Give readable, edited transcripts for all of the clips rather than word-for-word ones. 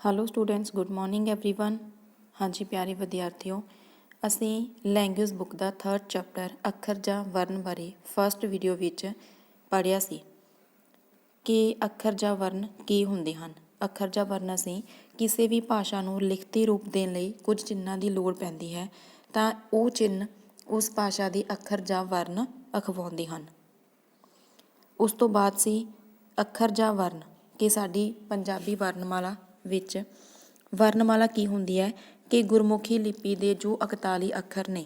Hello students, good morning everyone. हाँ जी प्यारे विद्यार्थियों, ਅਸੀਂ ਲੈਂਗੁਏਜ ਬੁੱਕ ਦਾ 3rd ਚੈਪਟਰ ਅੱਖਰ ਜਾਂ ਵਰਨ ਬਾਰੇ ਫਸਟ ਵੀਡੀਓ ਵਿੱਚ ਪੜ੍ਹਿਆ ਸੀ ਕਿ ਅੱਖਰ ਜਾਂ ਵਰਨ ਕੀ ਹੁੰਦੇ ਹਨ। ਅੱਖਰ ਜਾਂ ਵਰਨ ਅਸੀਂ ਕਿਸੇ ਵੀ ਭਾਸ਼ਾ ਨੂੰ ਲਿਖਤੀ ਰੂਪ ਦੇਣ ਲਈ ਕੁਝ ਚਿੰਨ੍ਹਾਂ ਦੀ ਲੋੜ ਪੈਂਦੀ ਹੈ ਤਾਂ ਉਹ ਚਿੰਨ੍ਹ ਉਸ ਭਾਸ਼ਾ ਦੀ ਅੱਖਰ ਜਾਂ ਵਰਨ ਅਖਵਾਉਂਦੇ ਹਨ। ਉਸ ਤੋਂ ਬਾਅਦ ਸੀ ਅੱਖਰ ਜਾਂ ਵਰਨ ਕਿ ਸਾਡੀ ਪੰਜਾਬੀ ਵਰਨਮਾਲਾ ਵਿੱਚ ਵਰਨਮਾਲਾ ਕੀ ਹੁੰਦੀ ਹੈ ਕਿ ਗੁਰਮੁਖੀ ਲਿਪੀ ਦੇ ਜੋ 41 ਅੱਖਰ ਨੇ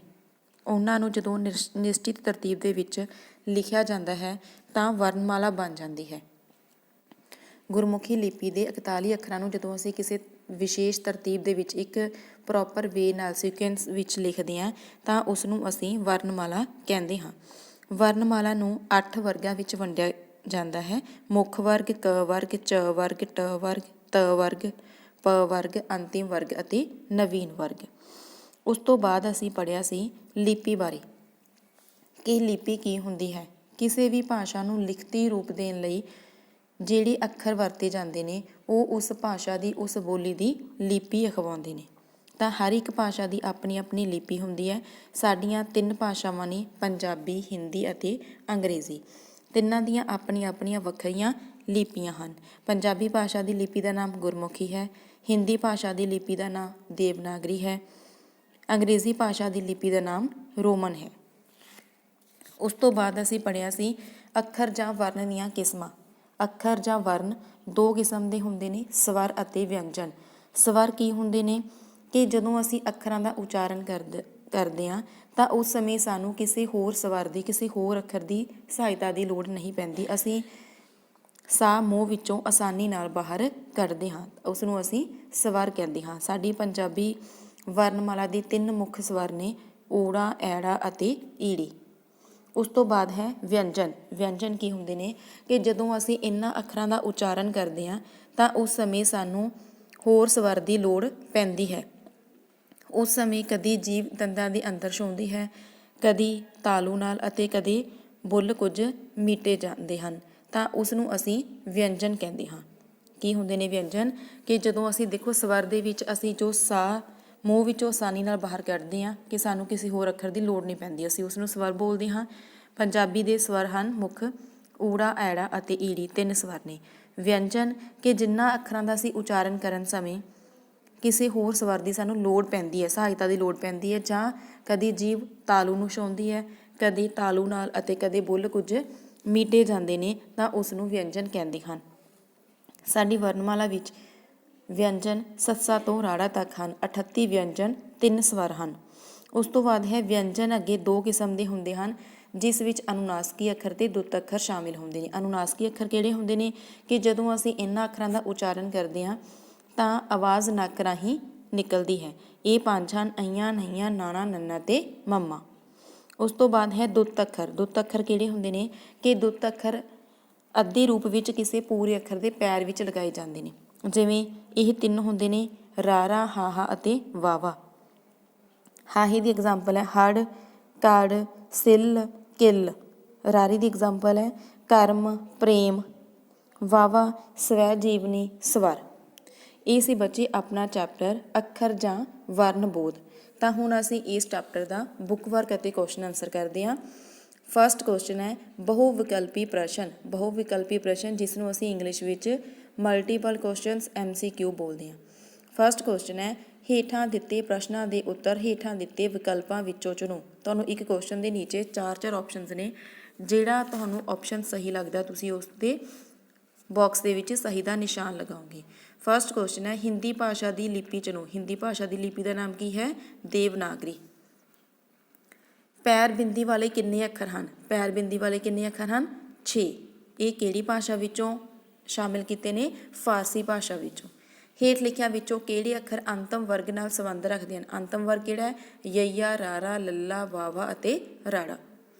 ਉਹਨਾਂ ਨੂੰ ਜਦੋਂ ਨਿਸ਼ਚਿਤ ਤਰਤੀਬ ਦੇ ਵਿੱਚ ਲਿਖਿਆ ਜਾਂਦਾ ਹੈ ਤਾਂ ਵਰਨਮਾਲਾ ਬਣ ਜਾਂਦੀ ਹੈ। ਗੁਰਮੁਖੀ ਲਿਪੀ ਦੇ 41 ਅੱਖਰਾਂ ਨੂੰ ਜਦੋਂ ਅਸੀਂ ਕਿਸੇ ਵਿਸ਼ੇਸ਼ ਤਰਤੀਬ ਦੇ ਵਿੱਚ ਇੱਕ ਪ੍ਰੋਪਰ ਵੇ ਨਾਲ ਸੀਕੁਐਂਸ ਵਿੱਚ ਲਿਖਦੇ ਹਾਂ ਤਾਂ ਉਸ ਨੂੰ ਅਸੀਂ ਵਰਨਮਾਲਾ ਕਹਿੰਦੇ ਹਾਂ। ਵਰਨਮਾਲਾ ਨੂੰ 8 ਵਰਗਾਂ ਵਿੱਚ ਵੰਡਿਆ ਜਾਂਦਾ ਹੈ। ਮੁੱਖ ਵਰਗ, ਕ ਵਰਗ, ਚ ਵਰਗ, ਟ ਵਰਗ, ਤ ਵਰਗ, ਪ ਵਰਗ, ਅੰਤਿਮ ਵਰਗ ਅਤੇ ਨਵੀਨ ਵਰਗ। ਉਸ ਤੋਂ ਬਾਅਦ ਅਸੀਂ ਪੜ੍ਹਿਆ ਸੀ ਲਿਪੀ ਬਾਰੇ ਕਿ ਲਿਪੀ ਕੀ ਹੁੰਦੀ ਹੈ। ਕਿਸੇ ਵੀ ਭਾਸ਼ਾ ਨੂੰ ਲਿਖਤੀ ਰੂਪ ਦੇਣ ਲਈ ਜਿਹੜੇ ਅੱਖਰ ਵਰਤੇ ਜਾਂਦੇ ਨੇ ਉਹ ਉਸ ਭਾਸ਼ਾ ਦੀ, ਉਸ ਬੋਲੀ ਦੀ ਲਿਪੀ ਅਖਵਾਉਂਦੇ ਨੇ। ਤਾਂ ਹਰ ਇੱਕ ਭਾਸ਼ਾ ਦੀ ਆਪਣੀ ਆਪਣੀ ਲਿਪੀ ਹੁੰਦੀ ਹੈ। ਸਾਡੀਆਂ 3 ਭਾਸ਼ਾਵਾਂ ਨੇ, ਪੰਜਾਬੀ, ਹਿੰਦੀ ਅਤੇ ਅੰਗਰੇਜ਼ੀ। ਤਿੰਨਾਂ ਦੀਆਂ ਆਪਣੀਆਂ ਆਪਣੀਆਂ ਵੱਖਰੀਆਂ ਲਿਪੀਆਂ ਹਨ। ਪੰਜਾਬੀ ਭਾਸ਼ਾ ਦੀ ਲਿਪੀ ਦਾ ਨਾਮ ਗੁਰਮੁਖੀ ਹੈ। ਹਿੰਦੀ ਭਾਸ਼ਾ ਦੀ ਲਿਪੀ ਦਾ ਨਾਮ ਦੇਵਨਾਗਰੀ ਹੈ। ਅੰਗਰੇਜ਼ੀ ਭਾਸ਼ਾ ਦੀ ਲਿਪੀ ਦਾ ਨਾਮ ਰੋਮਨ ਹੈ। ਉਸ ਤੋਂ ਬਾਅਦ ਅਸੀਂ ਪੜ੍ਹਿਆ ਸੀ ਅੱਖਰ ਜਾਂ ਵਰਨ ਦੀਆਂ ਕਿਸਮਾਂ। ਅੱਖਰ ਜਾਂ ਵਰਨ 2 ਕਿਸਮ ਦੇ ਹੁੰਦੇ ਨੇ, ਸਵਰ ਅਤੇ ਵਿਅੰਜਨ। ਸਵਰ ਕੀ ਹੁੰਦੇ ਨੇ ਕਿ ਜਦੋਂ ਅਸੀਂ ਅੱਖਰਾਂ ਦਾ ਉਚਾਰਨ ਕਰਦੇ ਹਾਂ ਤਾਂ ਉਸ ਸਮੇਂ ਸਾਨੂੰ ਕਿਸੇ ਹੋਰ ਸਵਰ ਦੀ, ਕਿਸੇ ਹੋਰ ਅੱਖਰ ਦੀ ਸਹਾਇਤਾ ਦੀ ਲੋੜ ਨਹੀਂ ਪੈਂਦੀ। ਅਸੀਂ ਸਾਹ ਮੂੰਹ ਵਿੱਚੋਂ ਆਸਾਨੀ ਨਾਲ ਬਾਹਰ ਕੱਢਦੇ ਹਾਂ, ਉਸ ਨੂੰ ਅਸੀਂ ਸਵਰ ਕਹਿੰਦੇ ਹਾਂ। ਸਾਡੀ ਪੰਜਾਬੀ ਵਰਨਮਾਲਾ ਦੇ 3 ਮੁੱਖ ਸਵਰ ਨੇ, ਊੜਾ, ਐੜਾ ਅਤੇ ਈੜੀ। ਉਸ ਤੋਂ ਬਾਅਦ ਹੈ ਵਿਅੰਜਨ। ਵਿਅੰਜਨ ਕੀ ਹੁੰਦੇ ਨੇ ਕਿ ਜਦੋਂ ਅਸੀਂ ਇਹਨਾਂ ਅੱਖਰਾਂ ਦਾ ਉਚਾਰਨ ਕਰਦੇ ਹਾਂ ਤਾਂ ਉਸ ਸਮੇਂ ਸਾਨੂੰ ਹੋਰ ਸਵਰ ਦੀ ਲੋੜ ਪੈਂਦੀ ਹੈ। ਉਸ ਸਮੇਂ ਕਦੀ ਜੀਭ ਦੰਦਾਂ ਦੇ ਅੰਦਰ ਛਾਉਂਦੀ ਹੈ, ਕਦੀ ਤਾਲੂ ਨਾਲ ਅਤੇ ਕਦੇ ਬੁੱਲ ਕੁਝ ਮੀਟੇ ਜਾਂਦੇ ਹਨ ਤਾਂ ਉਸ ਨੂੰ ਅਸੀਂ ਵਿਅੰਜਨ ਕਹਿੰਦੇ ਹਾਂ। ਕੀ ਹੁੰਦੇ ਨੇ ਵਿਅੰਜਨ ਕਿ ਜਦੋਂ ਅਸੀਂ ਦੇਖੋ ਸਵਰ ਦੇ ਵਿੱਚ ਅਸੀਂ ਜੋ ਸਾਹ ਮੂੰਹ ਵਿੱਚੋਂ ਆਸਾਨੀ ਨਾਲ ਬਾਹਰ ਕੱਢਦੇ ਹਾਂ ਕਿ ਸਾਨੂੰ ਕਿਸੇ ਹੋਰ ਅੱਖਰ ਦੀ ਲੋੜ ਨਹੀਂ ਪੈਂਦੀ, ਅਸੀਂ ਉਸ ਨੂੰ ਸਵਰ ਬੋਲਦੇ ਹਾਂ। ਪੰਜਾਬੀ ਦੇ ਸਵਰ ਹਨ ਮੁੱਖ ਊੜਾ, ਐੜਾ ਅਤੇ ਈੜੀ, 3 ਸਵਰ ਨੇ। ਵਿਅੰਜਨ ਕਿ ਜਿਨ੍ਹਾਂ ਅੱਖਰਾਂ ਦਾ ਅਸੀਂ ਉਚਾਰਨ ਕਰਨ ਸਮੇਂ ਕਿਸੇ ਹੋਰ ਸਵਰ ਦੀ ਸਾਨੂੰ ਲੋੜ ਪੈਂਦੀ ਹੈ, ਸਹਾਇਤਾ ਦੀ ਲੋੜ ਪੈਂਦੀ ਹੈ, ਜਾਂ ਕਦੀ ਜੀਭ ਤਾਲੂ ਨੂੰ ਛਾਉਂਦੀ ਹੈ, ਕਦੇ ਤਾਲੂ ਨਾਲ ਅਤੇ ਕਦੇ ਬੁੱਲ ਕੁਝ ਮੀਟੇ ਜਾਂਦੇ ਨੇ ਤਾਂ ਉਸ ਨੂੰ ਵਿਅੰਜਨ ਕਹਿੰਦੇ ਹਨ। ਸਾਡੀ ਵਰਨਮਾਲਾ ਵਿੱਚ ਵਿਅੰਜਨ ਸੱਸਾ ਤੋਂ ਰਾੜਾ ਤੱਕ ਹਨ। 38 ਵਿਅੰਜਨ, 3 ਸਵਰ ਹਨ। ਉਸ ਤੋਂ ਬਾਅਦ ਹੈ ਵਿਅੰਜਨ ਅੱਗੇ 2 ਕਿਸਮ ਦੇ ਹੁੰਦੇ ਹਨ ਜਿਸ ਵਿੱਚ ਅਨੁਨਾਸਕੀ ਅੱਖਰ ਤੇ ਦੁੱਤ ਅੱਖਰ ਸ਼ਾਮਿਲ ਹੁੰਦੇ ਨੇ। ਅਨੁਨਾਸਕੀ ਅੱਖਰ ਕਿਹੜੇ ਹੁੰਦੇ ਨੇ ਕਿ ਜਦੋਂ ਅਸੀਂ ਇਹਨਾਂ ਅੱਖਰਾਂ ਦਾ ਉਚਾਰਨ ਕਰਦੇ ਹਾਂ ਤਾਂ ਆਵਾਜ਼ ਨੱਕ ਰਾਹੀਂ ਨਿਕਲਦੀ ਹੈ। ਇਹ 5 ਹਨ, ਅਈਆਂ, ਨਈਆਂ, ਨਾਣਾ, ਨੰਨਾ ਤੇ ਮੰਮਾ। ਉਸ ਤੋਂ ਬਾਅਦ ਹੈ ਦੁੱਤ ਅੱਖਰ। ਦੁੱਤ ਅੱਖਰ ਕਿਹੜੇ ਹੁੰਦੇ ਨੇ ਕਿ ਦੁੱਤ ਅੱਖਰ ਅੱਧੇ ਰੂਪ ਵਿੱਚ ਕਿਸੇ ਪੂਰੇ ਅੱਖਰ ਦੇ ਪੈਰ ਵਿੱਚ ਲਗਾਏ ਜਾਂਦੇ ਨੇ। ਜਿਵੇਂ ਇਹ 3 ਹੁੰਦੇ ਨੇ, ਰਾਰਾ, ਹਾਹਾ ਅਤੇ ਵਾਵਾ। ਹਾਹੇ ਦੀ ਐਗਜ਼ਾਮਪਲ ਹੈ ਹੜ, ਕੜ, ਸਿੱਲ, ਕਿੱਲ। ਰਾਰੀ ਦੀ ਐਗਜ਼ਾਮਪਲ ਹੈ ਕਰਮ, ਪ੍ਰੇਮ। ਵਾਵਾ ਸਵੈ ਜੀਵਨੀ, ਸਵਰ। ਇਹ ਸੀ ਬੱਚੇ ਆਪਣਾ ਚੈਪਟਰ ਅੱਖਰ ਜਾਂ ਵਰਨ ਬੋਧ। ਤਾਂ ਹੁਣ ਅਸੀਂ ਇਸ ਚੈਪਟਰ ਦਾ ਬੁੱਕ ਵਰਕ ਅਤੇ ਕੁਐਸਚਨ ਆਨਸਰ ਕਰਦੇ ਹਾਂ। ਫਸਟ ਕੁਐਸਚਨ ਹੈ ਬਹੁ ਵਿਕਲਪੀ ਪ੍ਰਸ਼ਨ। ਬਹੁ ਵਿਕਲਪੀ ਪ੍ਰਸ਼ਨ ਜਿਸ ਨੂੰ ਅਸੀਂ ਇੰਗਲਿਸ਼ ਵਿੱਚ ਮਲਟੀਪਲ ਕੁਐਸਚਨਸ MCQ ਬੋਲਦੇ ਹਾਂ। ਫਸਟ ਕੁਐਸਚਨ ਹੈ ਹੇਠਾਂ ਦਿੱਤੇ ਪ੍ਰਸ਼ਨਾਂ ਦੇ ਉੱਤਰ ਹੇਠਾਂ ਦਿੱਤੇ ਵਿਕਲਪਾਂ ਵਿੱਚੋਂ ਚੁਣੋ। ਤੁਹਾਨੂੰ ਇੱਕ ਕੁਐਸਚਨ ਦੇ ਨੀਚੇ 4 ਆਪਸ਼ਨਸ ਨੇ, ਜਿਹੜਾ ਤੁਹਾਨੂੰ ਆਪਸ਼ਨ ਸਹੀ ਲੱਗਦਾ ਤੁਸੀਂ ਉਸ ਦੇ ਬਾਕਸ ਦੇ ਵਿੱਚ ਸਹੀ ਦਾ ਨਿਸ਼ਾਨ ਲਗਾਓਗੇ। ਫਸਟ ਕੁਐਸਚਨ ਹੈ ਹਿੰਦੀ ਭਾਸ਼ਾ ਦੀ ਲਿਪੀ ਚੁਣੋ। ਹਿੰਦੀ ਭਾਸ਼ਾ ਦੀ ਲਿਪੀ ਦਾ ਨਾਮ ਕੀ ਹੈ? ਦੇਵਨਾਗਰੀ। ਪੈਰ ਬਿੰਦੀ ਵਾਲੇ ਕਿੰਨੇ ਅੱਖਰ ਹਨ? ਪੈਰ ਬਿੰਦੀ ਵਾਲੇ ਕਿੰਨੇ ਅੱਖਰ ਹਨ? 6। ਇਹ ਕਿਹੜੀ ਭਾਸ਼ਾ ਵਿੱਚੋਂ ਸ਼ਾਮਿਲ ਕੀਤੇ ਨੇ? ਫਾਰਸੀ ਭਾਸ਼ਾ ਵਿੱਚੋਂ। ਹੇਠ ਲਿਖਿਆਂ ਵਿੱਚੋਂ ਕਿਹੜੇ ਅੱਖਰ ਅੰਤਮ ਵਰਗ ਨਾਲ ਸੰਬੰਧ ਰੱਖਦੇ ਹਨ? ਅੰਤਮ ਵਰਗ ਕਿਹੜਾ ਹੈ? ਯਈਆ, ਰਾਰਾ, ਲੱਲਾ, ਵਾਵਾ ਅਤੇ ਰਾੜਾ।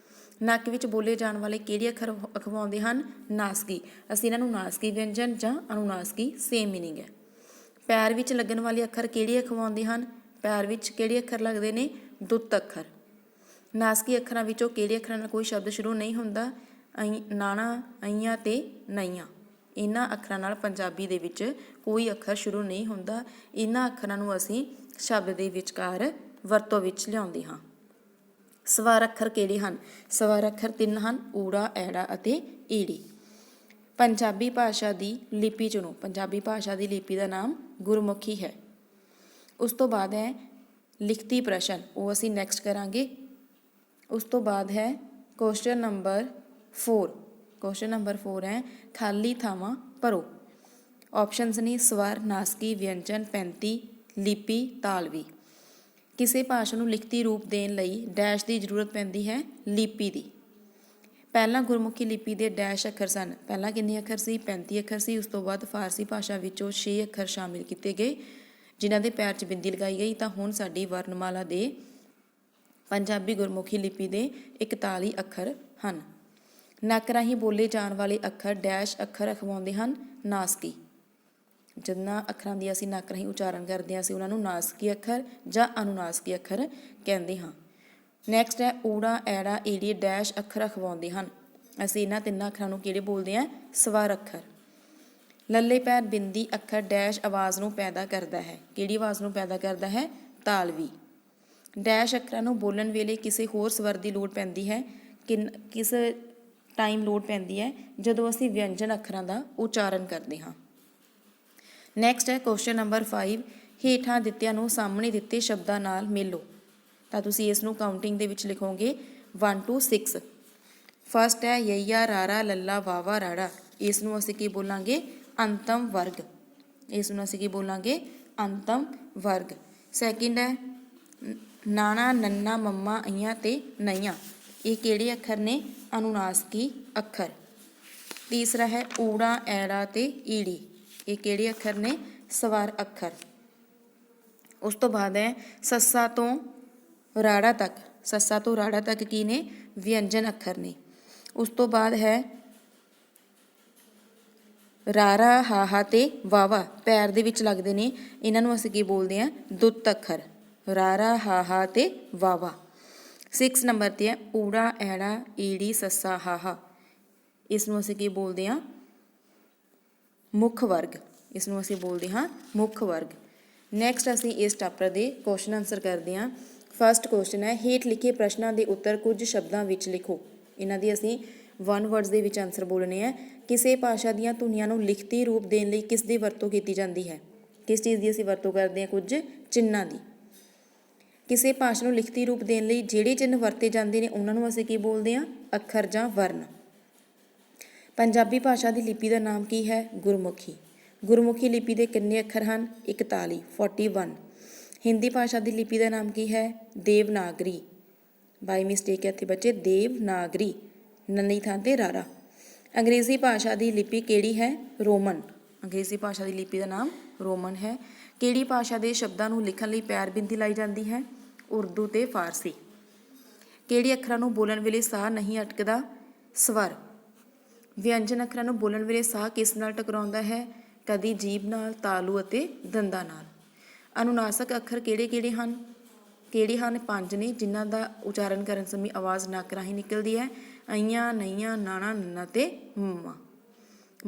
ਨੱਕ ਵਿੱਚ ਬੋਲੇ ਜਾਣ ਵਾਲੇ ਕਿਹੜੇ ਅੱਖਰ ਅਖਵਾਉਂਦੇ ਹਨ? ਨਾਸਕੀ। ਅਸੀਂ ਇਹਨਾਂ ਨੂੰ ਨਾਸਕੀ ਵਿਅੰਜਨ ਜਾਂ ਅਨੁਨਾਸਕੀ ਸੇਮ ਮੀਨਿੰਗ ਹੈ। ਪੈਰ ਵਿੱਚ ਲੱਗਣ ਵਾਲੇ ਅੱਖਰ ਕਿਹੜੇ ਅਖਵਾਉਂਦੇ ਹਨ? ਪੈਰ ਵਿੱਚ ਕਿਹੜੇ ਅੱਖਰ ਲੱਗਦੇ ਨੇ? ਦੁੱਤ ਅੱਖਰ। ਨਾਸਕੀ ਅੱਖਰਾਂ ਵਿੱਚੋਂ ਕਿਹੜੇ ਅੱਖਰਾਂ ਨਾਲ ਕੋਈ ਸ਼ਬਦ ਸ਼ੁਰੂ ਨਹੀਂ ਹੁੰਦਾ? ਨਾਣਾ, ਅਈਆਂ ਤੇ ਨਈਆਂ। इन्हां अखरां नाल पंजाबी दे विच कोई अखर शुरू नहीं हुंदा। इन्हां अखरां नूं असीं शब्द दे विचकार वरतों विच लिआउंदे हां। ਸਵਾਰ ਅੱਖਰ ਕਿਹੜੇ ਹਨ? ਸਵਾਰ ਅੱਖਰ 3 ਹਨ, ਊੜਾ, ਐੜਾ ਅਤੇ ਈੜੀ। ਪੰਜਾਬੀ ਭਾਸ਼ਾ ਦੀ ਲਿਪੀ ਚੁਣੋ। ਪੰਜਾਬੀ ਭਾਸ਼ਾ ਦੀ ਲਿਪੀ ਦਾ ਨਾਮ ਗੁਰਮੁਖੀ ਹੈ। ਉਸ ਤੋਂ ਬਾਅਦ ਹੈ ਲਿਖਤੀ ਪ੍ਰਸ਼ਨ, ਉਹ ਅਸੀਂ ਨੈਕਸਟ ਕਰਾਂਗੇ। ਉਸ ਤੋਂ ਬਾਅਦ ਹੈ ਕੁਐਸਚਨ ਨੰਬਰ 4। ਕੁਐਸਚਨ ਨੰਬਰ 4 ਹੈ ਖਾਲੀ ਥਾਵਾਂ ਭਰੋ। ਆਪਸ਼ਨਸ ਨੇ ਸਵਰ, ਨਾਸਕੀ, ਵਿਅੰਜਨ, ਪੈਂਤੀ, ਲਿਪੀ, ਤਾਲਵੀ। ਕਿਸੇ ਭਾਸ਼ਾ ਨੂੰ ਲਿਖਤੀ ਰੂਪ ਦੇਣ ਲਈ ਡੈਸ਼ ਦੀ ਜ਼ਰੂਰਤ ਪੈਂਦੀ ਹੈ, ਲਿਪੀ ਦੀ। ਪਹਿਲਾਂ ਗੁਰਮੁਖੀ ਲਿਪੀ ਦੇ ਡੈਸ਼ ਅੱਖਰ ਸਨ। ਪਹਿਲਾਂ ਕਿੰਨੇ ਅੱਖਰ ਸੀ? 35 ਅੱਖਰ ਸੀ। ਉਸ ਤੋਂ ਬਾਅਦ ਫਾਰਸੀ ਭਾਸ਼ਾ ਵਿੱਚੋਂ 6 ਅੱਖਰ ਸ਼ਾਮਿਲ ਕੀਤੇ ਗਏ ਜਿਨ੍ਹਾਂ ਦੇ ਪੈਰ 'ਚ ਬਿੰਦੀ ਲਗਾਈ ਗਈ। ਤਾਂ ਹੁਣ ਸਾਡੀ ਵਰਨਮਾਲਾ ਦੇ ਪੰਜਾਬੀ ਗੁਰਮੁਖੀ ਲਿਪੀ ਦੇ 41 ਅੱਖਰ ਹਨ। ਨੱਕ ਰਾਹੀਂ ਬੋਲੇ ਜਾਣ ਵਾਲੇ ਅੱਖਰ ਡੈਸ਼ ਅੱਖਰ ਅਖਵਾਉਂਦੇ ਹਨ, ਨਾਸਕੀ। ਜਿਨ੍ਹਾਂ ਅੱਖਰਾਂ ਦੀ ਅਸੀਂ ਨੱਕ ਰਾਹੀਂ ਉਚਾਰਨ ਕਰਦੇ ਹਾਂ ਅਸੀਂ ਉਹਨਾਂ ਨੂੰ ਨਾਸਕੀ ਅੱਖਰ ਜਾਂ ਅਨੁਨਾਸਕੀ ਅੱਖਰ ਕਹਿੰਦੇ ਹਾਂ। ਨੈਕਸਟ ਹੈ ਊੜਾ, ਐੜਾ, ਈੜੀ ਡੈਸ਼ ਅੱਖਰ ਅਖਵਾਉਂਦੇ ਹਨ। ਅਸੀਂ ਇਹਨਾਂ ਤਿੰਨਾਂ ਅੱਖਰਾਂ ਨੂੰ ਕਿਹੜੇ ਬੋਲਦੇ ਹਾਂ? ਸਵਰ ਅੱਖਰ। ਲੱਲੇ ਪੈਰ ਬਿੰਦੀ ਅੱਖਰ ਡੈਸ਼ ਆਵਾਜ਼ ਨੂੰ ਪੈਦਾ ਕਰਦਾ ਹੈ। ਕਿਹੜੀ ਆਵਾਜ਼ ਨੂੰ ਪੈਦਾ ਕਰਦਾ ਹੈ? ਤਾਲਵੀ। ਡੈਸ਼ ਅੱਖਰਾਂ ਨੂੰ ਬੋਲਣ ਵੇਲੇ ਕਿਸੇ ਹੋਰ ਸਵਰ ਦੀ ਲੋੜ ਪੈਂਦੀ ਹੈ। ਕਿਸ ਟਾਈਮ ਲੋੜ ਪੈਂਦੀ ਹੈ? ਜਦੋਂ ਅਸੀਂ ਵਿਅੰਜਨ ਅੱਖਰਾਂ ਦਾ ਉਚਾਰਨ ਕਰਦੇ ਹਾਂ। ਨੈਕਸਟ ਹੈ ਕੁਐਸਚਨ ਨੰਬਰ 5। ਹੇਠਾਂ ਦਿੱਤਿਆਂ ਨੂੰ ਸਾਹਮਣੇ ਦਿੱਤੇ ਸ਼ਬਦਾਂ ਨਾਲ ਮੇਲੋ। ਤਾਂ ਤੁਸੀਂ ਇਸ ਨੂੰ ਕਾਊਂਟਿੰਗ ਦੇ ਵਿੱਚ ਲਿਖੋਗੇ 1 to 6। ਫਸਟ ਹੈ ਯਈਆ, ਰਾਰਾ, ਲੱਲਾ, ਵਾਵਾ, ਰਾੜਾ। ਇਸ ਨੂੰ ਅਸੀਂ ਕੀ ਬੋਲਾਂਗੇ? ਅੰਤਮ ਵਰਗ। ਇਸ ਨੂੰ ਅਸੀਂ ਕੀ ਬੋਲਾਂਗੇ? ਅੰਤਮ ਵਰਗ। ਸੈਕਿੰਡ ਹੈ ਨਾਣਾ, ਨੰਨਾ, ਮੰਮਾ, ਅਈਆਂ ਤੇ ਨਈਆਂ। ਇਹ ਕਿਹੜੇ ਅੱਖਰ ਨੇ? ਅਨੁਨਾਸਕੀ ਅੱਖਰ। ਤੀਸਰਾ ਹੈ ਊੜਾ, ਐੜਾ ਤੇ ਈੜੀ। ਇਹ ਕਿਹੜੇ ਅੱਖਰ ਨੇ? ਸਵਰ ਅੱਖਰ। ਉਸ ਤੋਂ ਬਾਅਦ ਹੈ ਸੱਸਾ ਤੋਂ ਰਾੜਾ ਤੱਕ। ਸੱਸਾ ਤੋਂ ਰਾੜਾ ਤੱਕ ਕੀ ਨੇ? ਵਿਅੰਜਨ ਅੱਖਰ ਨੇ। ਉਸ ਤੋਂ ਬਾਅਦ ਹੈ ਰਾਰਾ, ਹਾਹਾ ਤੇ ਵਾਵਾ ਪੈਰ ਦੇ ਵਿੱਚ ਲੱਗਦੇ ਨੇ। ਇਹਨਾਂ ਨੂੰ ਅਸੀਂ ਕੀ ਬੋਲਦੇ ਹਾਂ? ਦੁੱਤ ਅੱਖਰ। ਰਾਰਾ, ਹਾਹਾ ਤੇ ਵਾਵਾ। 6 ਨੰਬਰ 'ਤੇ ਹੈ ਊੜਾ, ਐੜਾ, ਈੜੀ, ਸੱਸਾ, ਹਾਹਾ। ਇਸ ਨੂੰ ਅਸੀਂ ਕੀ ਬੋਲਦੇ ਹਾਂ? ਮੁੱਖ ਵਰਗ। ਇਸ ਨੂੰ ਅਸੀਂ ਬੋਲਦੇ ਹਾਂ ਮੁੱਖ ਵਰਗ। ਨੈਕਸਟ ਅਸੀਂ ਇਸ ਚੈਪਟਰ ਦੇ ਕੁਐਸਚਨ ਆਨਸਰ ਕਰਦੇ ਹਾਂ। ਫਸਟ ਕੁਐਸਚਨ ਹੈ ਹੇਠ ਲਿਖੇ ਪ੍ਰਸ਼ਨਾਂ ਦੇ ਉੱਤਰ ਕੁਝ ਸ਼ਬਦਾਂ ਵਿੱਚ ਲਿਖੋ। ਇਹਨਾਂ ਦੀ ਅਸੀਂ 1 ਵਰਡਸ ਦੇ ਵਿੱਚ ਆਨਸਰ ਬੋਲਣੇ ਹੈ। ਕਿਸੇ ਭਾਸ਼ਾ ਦੀਆਂ ਧੁਨੀਆਂ ਨੂੰ ਲਿਖਤੀ ਰੂਪ ਦੇਣ ਲਈ ਕਿਸ ਦੀ ਵਰਤੋਂ ਕੀਤੀ ਜਾਂਦੀ ਹੈ? ਕਿਸ ਚੀਜ਼ ਦੀ ਅਸੀਂ ਵਰਤੋਂ ਕਰਦੇ ਹਾਂ? ਕੁਝ ਚਿੰਨ੍ਹਾਂ ਦੀ। ਕਿਸੇ ਭਾਸ਼ਾ ਨੂੰ ਲਿਖਤੀ ਰੂਪ ਦੇਣ ਲਈ ਜਿਹੜੇ ਚਿੰਨ੍ਹ ਵਰਤੇ ਜਾਂਦੇ ਨੇ ਉਹਨਾਂ ਨੂੰ ਅਸੀਂ ਕੀ ਬੋਲਦੇ ਹਾਂ? ਅੱਖਰ ਜਾਂ ਵਰਨ। ਪੰਜਾਬੀ ਭਾਸ਼ਾ ਦੀ ਲਿਪੀ ਦਾ ਨਾਮ ਕੀ ਹੈ? ਗੁਰਮੁਖੀ। ਗੁਰਮੁਖੀ ਲਿਪੀ ਦੇ ਕਿੰਨੇ ਅੱਖਰ ਹਨ? 41 41। ਹਿੰਦੀ ਭਾਸ਼ਾ ਦੀ ਲਿਪੀ ਦਾ ਨਾਮ ਕੀ ਹੈ? ਦੇਵਨਾਗਰੀ। ਬਾਈ ਮਿਸਟੇਕ ਹੈ ਇੱਥੇ ਬੱਚੇ, ਦੇਵਨਾਗਰੀ। ਨੰਨੀ ਥਾਂ 'ਤੇ ਰਾਰਾ। ਅੰਗਰੇਜ਼ੀ ਭਾਸ਼ਾ ਦੀ ਲਿਪੀ ਕਿਹੜੀ ਹੈ? ਰੋਮਨ। ਅੰਗਰੇਜ਼ੀ ਭਾਸ਼ਾ ਦੀ ਲਿਪੀ ਦਾ ਨਾਮ ਰੋਮਨ ਹੈ। ਕਿਹੜੀ ਭਾਸ਼ਾ ਦੇ ਸ਼ਬਦਾਂ ਨੂੰ ਲਿਖਣ ਲਈ ਪੈਰ ਬਿੰਦੀ ਲਾਈ ਜਾਂਦੀ ਹੈ? ਉਰਦੂ ਤੇ ਫਾਰਸੀ। ਕਿਹੜੇ ਅੱਖਰਾਂ ਨੂੰ ਬੋਲਣ ਵੇਲੇ ਸਾਹ ਨਹੀਂ ਅਟਕਦਾ? ਸਵਰ। ਵਿਅੰਜਨ ਅੱਖਰਾਂ ਨੂੰ ਬੋਲਣ ਵੇਲੇ ਸਾਹ ਕਿਸ ਨਾਲ ਟਕਰਾਉਂਦਾ ਹੈ? ਕਦੀ ਜੀਭ ਨਾਲ, ਤਾਲੂ ਅਤੇ ਦੰਦਾਂ ਨਾਲ। ਅਨੁਨਾਸਕ ਅੱਖਰ ਕਿਹੜੇ ਕਿਹੜੇ ਹਨ? ਕਿਹੜੇ ਹਨ? 5 ਨੇ ਜਿਨ੍ਹਾਂ ਦਾ ਉਚਾਰਨ ਕਰਨ ਸਮੇਂ ਆਵਾਜ਼ ਨੱਕ ਰਾਹੀਂ ਨਿਕਲਦੀ ਹੈ। ਅਈਆਂ, ਨਈਆਂ, ਨਾਣਾ, ਨੰਨਾ ਤੇ ਮੰਮਾ।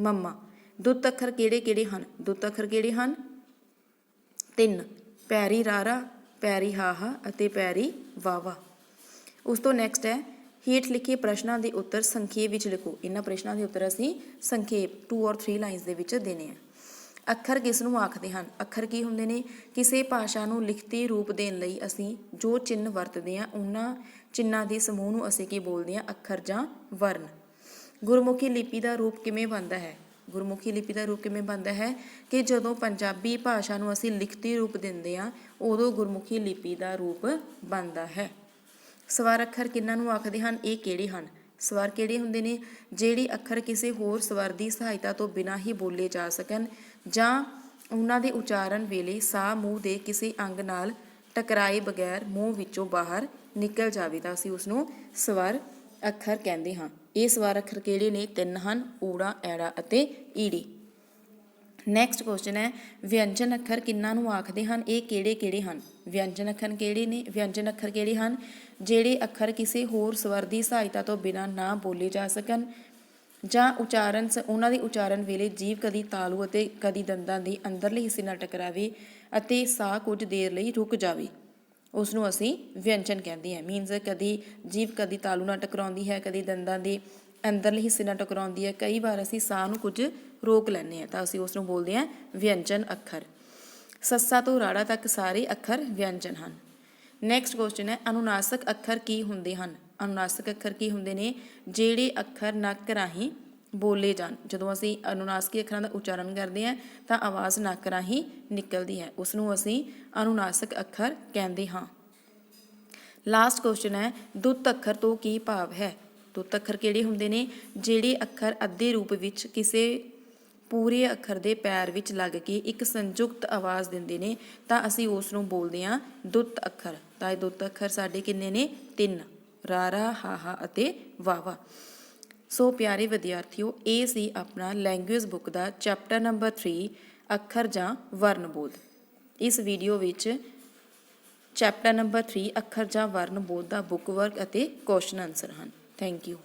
ਮੰਮਾ। ਦੁੱਤ ਅੱਖਰ ਕਿਹੜੇ ਕਿਹੜੇ ਹਨ? ਦੁੱਤ ਅੱਖਰ ਕਿਹੜੇ ਹਨ? 3। ਪੈਰੀ ਰਾਰਾ, ਪੈਰੀ ਹਾਹਾ ਅਤੇ ਪੈਰੀ ਵਾਵਾ। ਉਸ ਤੋਂ ਨੈਕਸਟ ਹੈ ਹੇਠ ਲਿਖੇ ਪ੍ਰਸ਼ਨਾਂ ਦੇ ਉੱਤਰ ਸੰਖੇਪ ਵਿੱਚ ਲਿਖੋ। ਇਹਨਾਂ ਪ੍ਰਸ਼ਨਾਂ ਦੇ ਉੱਤਰ ਅਸੀਂ ਸੰਖੇਪ 2 or 3 ਲਾਈਨਸ ਦੇ ਵਿੱਚ ਦੇਣੇ ਆ। ਅੱਖਰ ਕਿਸ ਨੂੰ ਆਖਦੇ ਹਨ? ਅੱਖਰ ਕੀ ਹੁੰਦੇ ਨੇ? ਕਿਸੇ ਭਾਸ਼ਾ ਨੂੰ ਲਿਖਤੀ ਰੂਪ ਦੇਣ ਲਈ ਅਸੀਂ ਜੋ ਚਿੰਨ੍ਹ ਵਰਤਦੇ ਹਾਂ ਉਹਨਾਂ ਚਿੰਨ੍ਹਾਂ ਦੇ ਸਮੂਹ ਨੂੰ ਅਸੀਂ ਕੀ ਬੋਲਦੇ ਹਾਂ? ਅੱਖਰ ਜਾਂ ਵਰਨ। ਗੁਰਮੁਖੀ ਲਿਪੀ ਦਾ ਰੂਪ ਕਿਵੇਂ ਬਣਦਾ ਹੈ? ਗੁਰਮੁਖੀ ਲਿਪੀ ਦਾ ਰੂਪ ਕਿਵੇਂ ਬਣਦਾ ਹੈ ਕਿ ਜਦੋਂ ਪੰਜਾਬੀ ਭਾਸ਼ਾ ਨੂੰ ਅਸੀਂ ਲਿਖਤੀ ਰੂਪ ਦਿੰਦੇ ਹਾਂ ਉਦੋਂ ਗੁਰਮੁਖੀ ਲਿਪੀ ਦਾ ਰੂਪ ਬਣਦਾ ਹੈ। ਸਵਰ ਅੱਖਰ ਕਿਹਨਾਂ ਨੂੰ ਆਖਦੇ ਹਨ? ਇਹ ਕਿਹੜੇ ਹਨ? ਸਵਰ ਕਿਹੜੇ ਹੁੰਦੇ ਨੇ? ਜਿਹੜੇ ਅੱਖਰ ਕਿਸੇ ਹੋਰ ਸਵਰ ਦੀ ਸਹਾਇਤਾ ਤੋਂ ਬਿਨਾਂ ਹੀ ਬੋਲੇ ਜਾ ਸਕਣ ਜਾਂ ਉਹਨਾਂ ਦੇ ਉਚਾਰਨ ਵੇਲੇ ਸਾਹ ਮੂੰਹ ਦੇ ਕਿਸੇ ਅੰਗ ਨਾਲ ਟਕਰਾਏ ਬਗੈਰ ਮੂੰਹ ਵਿੱਚੋਂ ਬਾਹਰ ਨਿਕਲ ਜਾਵੇ ਤਾਂ ਅਸੀਂ ਉਸਨੂੰ ਸਵਰ ਅੱਖਰ ਕਹਿੰਦੇ ਹਾਂ। ਇਹ ਸਵਰ ਅੱਖਰ ਕਿਹੜੇ ਨੇ? 3 ਹਨ, ਊੜਾ, ਐੜਾ ਅਤੇ ਈੜੀ। ਨੈਕਸਟ ਕੁਐਸਚਨ ਹੈ ਵਿਅੰਜਨ ਅੱਖਰ ਕਿਹਨਾਂ ਨੂੰ ਆਖਦੇ ਹਨ? ਇਹ ਕਿਹੜੇ ਕਿਹੜੇ ਹਨ? ਵਿਅੰਜਨ ਅੱਖਰ ਕਿਹੜੇ ਨੇ? ਵਿਅੰਜਨ ਅੱਖਰ ਕਿਹੜੇ ਹਨ? ਜਿਹੜੇ ਅੱਖਰ ਕਿਸੇ ਹੋਰ ਸਵਰ ਦੀ ਸਹਾਇਤਾ ਤੋਂ ਬਿਨਾਂ ਨਾ ਬੋਲੇ ਜਾ ਸਕਣ ਜਾਂ ਉਚਾਰਨ ਉਹਨਾਂ ਦੇ ਉਚਾਰਨ ਵੇਲੇ ਜੀਭ ਕਦੀ ਤਾਲੂ ਅਤੇ ਕਦੀ ਦੰਦਾਂ ਦੀ ਅੰਦਰਲੇ ਹਿੱਸੇ ਨਾਲ ਟਕਰਾਵੇ ਅਤੇ ਸਾਹ ਕੁਝ ਦੇਰ ਲਈ ਰੁਕ ਜਾਵੇ, ਉਸ ਨੂੰ ਅਸੀਂ ਵਿਅੰਜਨ ਕਹਿੰਦੇ ਹਾਂ। ਮੀਨਸ ਕਦੀ ਜੀਭ ਕਦੀ ਤਾਲੂ ਨਾਲ ਟਕਰਾਉਂਦੀ ਹੈ, ਕਦੀ ਦੰਦਾਂ ਦੇ ਅੰਦਰਲੇ ਹਿੱਸੇ ਨਾਲ ਟਕਰਾਉਂਦੀ ਹੈ, ਕਈ ਵਾਰ ਅਸੀਂ ਸਾਹ ਨੂੰ ਕੁਝ ਰੋਕ ਲੈਂਦੇ ਹਾਂ ਤਾਂ ਅਸੀਂ ਉਸ ਨੂੰ ਬੋਲਦੇ ਹਾਂ ਵਿਅੰਜਨ ਅੱਖਰ। ਸੱਸਾ ਤੋਂ ਰਾੜਾ ਤੱਕ ਸਾਰੇ ਅੱਖਰ ਵਿਅੰਜਨ ਹਨ। ਨੈਕਸਟ ਕੁਐਸਚਨ ਹੈ, ਅਨੁਨਾਸਕ ਅੱਖਰ ਕੀ ਹੁੰਦੇ ਹਨ? ਅਨੁਨਾਸਕ ਅੱਖਰ ਕੀ ਹੁੰਦੇ ਨੇ? ਜਿਹੜੇ ਅੱਖਰ ਨੱਕ ਰਾਹੀਂ ਬੋਲੇ ਜਾਣ। ਜਦੋਂ ਅਸੀਂ ਅਨੁਨਾਸਕੀ ਅੱਖਰਾਂ ਦਾ ਉਚਾਰਨ ਕਰਦੇ ਹਾਂ ਤਾਂ ਆਵਾਜ਼ ਨੱਕ ਰਾਹੀਂ ਨਿਕਲਦੀ ਹੈ, ਉਸ ਨੂੰ ਅਸੀਂ ਅਨੁਨਾਸਕ ਅੱਖਰ ਕਹਿੰਦੇ ਹਾਂ। ਲਾਸਟ ਕੁਐਸਚਨ ਹੈ, ਦੁੱਤ ਅੱਖਰ ਤੋਂ ਕੀ ਭਾਵ ਹੈ? ਦੁੱਤ ਅੱਖਰ ਕਿਹੜੇ ਹੁੰਦੇ ਨੇ? ਜਿਹੜੇ ਅੱਖਰ ਅੱਧੇ ਰੂਪ ਵਿੱਚ ਕਿਸੇ ਪੂਰੇ ਅੱਖਰ ਦੇ ਪੈਰ ਵਿੱਚ ਲੱਗ ਕੇ ਇੱਕ ਸੰਯੁਕਤ ਆਵਾਜ਼ ਦਿੰਦੇ ਨੇ ਤਾਂ ਅਸੀਂ ਉਸ ਨੂੰ ਬੋਲਦੇ ਹਾਂ ਦੁੱਤ ਅੱਖਰ। ਤਾਂ ਇਹ ਦੁੱਤ ਅੱਖਰ ਸਾਡੇ ਕਿੰਨੇ ਨੇ? 3, ਰਾਰਾ, ਹਾਹਾ ਅਤੇ ਵਾਵਾ। ਸੋ ਪਿਆਰੇ ਵਿਦਿਆਰਥੀਓ, ਇਹ ਸੀ ਆਪਣਾ ਲੈਂਗੁਏਜ ਬੁੱਕ ਦਾ ਚੈਪਟਰ ਨੰਬਰ 3 ਅੱਖਰ ਜਾਂ ਵਰਨਬੋਧ। ਇਸ ਵੀਡੀਓ ਵਿੱਚ ਚੈਪਟਰ ਨੰਬਰ 3 ਅੱਖਰ ਜਾਂ ਵਰਨਬੋਧ ਦਾ ਬੁੱਕ ਵਰਕ ਅਤੇ ਕੁਐਸਚਨ ਆਨਸਰ ਹਨ। Thank you.